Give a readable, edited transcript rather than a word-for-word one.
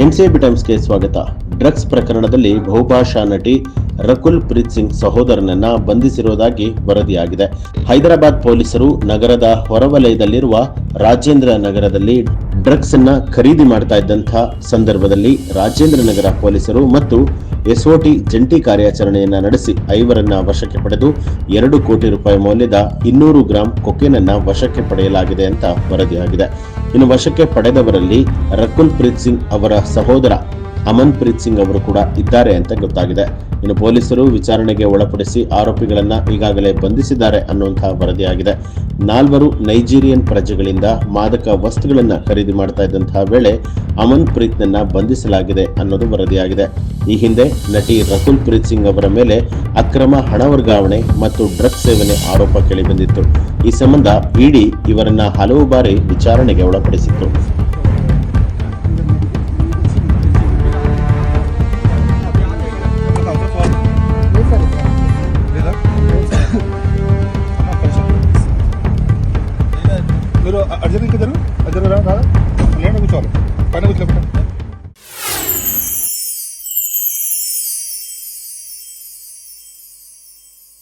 NCB ಟೈಮ್ಸ್ಗೆ ಸ್ವಾಗತ. Drugs ಪ್ರಕರಣದಲ್ಲಿ ಬಹುಭಾಷಾ ನಟಿ ರಕುಲ್ ಪ್ರೀತ್ ಸಿಂಗ್ ಸಹೋದರನನ್ನ ಬಂಧಿಸಿರುವುದಾಗಿ ವರದಿಯಾಗಿದೆ. ಹೈದರಾಬಾದ್ ಪೊಲೀಸರು ನಗರದ ಹೊರವಲಯದಲ್ಲಿರುವ ರಾಜೇಂದ್ರ ನಗರದಲ್ಲಿ ಡ್ರಗ್ಸ್ ಅನ್ನ ಖರೀದಿ ಮಾಡ್ತಾ ಇದ್ದಂತಹ ಸಂದರ್ಭದಲ್ಲಿ ರಾಜೇಂದ್ರ ನಗರ ಪೊಲೀಸರು ಮತ್ತು ಎಸ್ಒಟಿ ಜಂಟಿ ಕಾರ್ಯಾಚರಣೆಯನ್ನ ನಡೆಸಿ 5ರನ್ನ ವಶಕ್ಕೆ ಪಡೆದು 2 ಕೋಟಿ ರೂಪಾಯಿ ಮೌಲ್ಯದ 200 ಗ್ರಾಂ ಕೊಕೇನ್ ಅನ್ನ ವಶಕ್ಕೆ ಪಡೆಯಲಾಗಿದೆ ಅಂತ ವರದಿಯಾಗಿದೆ. ಇನ್ನು ವಶಕ್ಕೆ ಪಡೆದವರಲ್ಲಿ ರಕುಲ್ ಪ್ರೀತ್ ಸಿಂಗ್ ಅವರ ಸಹೋದರ ಅಮನ್ ಪ್ರೀತ್ ಸಿಂಗ್ ಅವರು ಕೂಡ ಇದ್ದಾರೆ ಅಂತ ಗೊತ್ತಾಗಿದೆ. ಇನ್ನು ಪೊಲೀಸರು ವಿಚಾರಣೆಗೆ ಒಳಪಡಿಸಿ ಆರೋಪಿಗಳನ್ನ ಈಗಾಗಲೇ ಬಂಧಿಸಿದ್ದಾರೆ ಅನ್ನುವಂತಹ ವರದಿಯಾಗಿದೆ. 4 ನೈಜೀರಿಯನ್ ಪ್ರಜೆಗಳಿಂದ ಮಾದಕ ವಸ್ತುಗಳನ್ನ ಖರೀದಿ ಮಾಡ್ತಾ ಇದ್ದಂತಹ ವೇಳೆ ಅಮನ್ ಪ್ರೀತ್ ನನ್ನ ಬಂಧಿಸಲಾಗಿದೆ ಅನ್ನೋದು ವರದಿಯಾಗಿದೆ. ಈ ಹಿಂದೆ ನಟಿ ರಕುಲ್ ಪ್ರೀತ್ ಸಿಂಗ್ ಅವರ ಮೇಲೆ ಅಕ್ರಮ ಹಣ ವರ್ಗಾವಣೆ ಮತ್ತು ಡ್ರಗ್ಸ್ ಸೇವನೆ ಆರೋಪ ಕೇಳಿಬಂದಿತ್ತು. ಈ ಸಂಬಂಧ ಇಡಿ ಇವರನ್ನ ಹಲವು ಬಾರಿ ವಿಚಾರಣೆಗೆ ಒಳಪಡಿಸಿತ್ತು.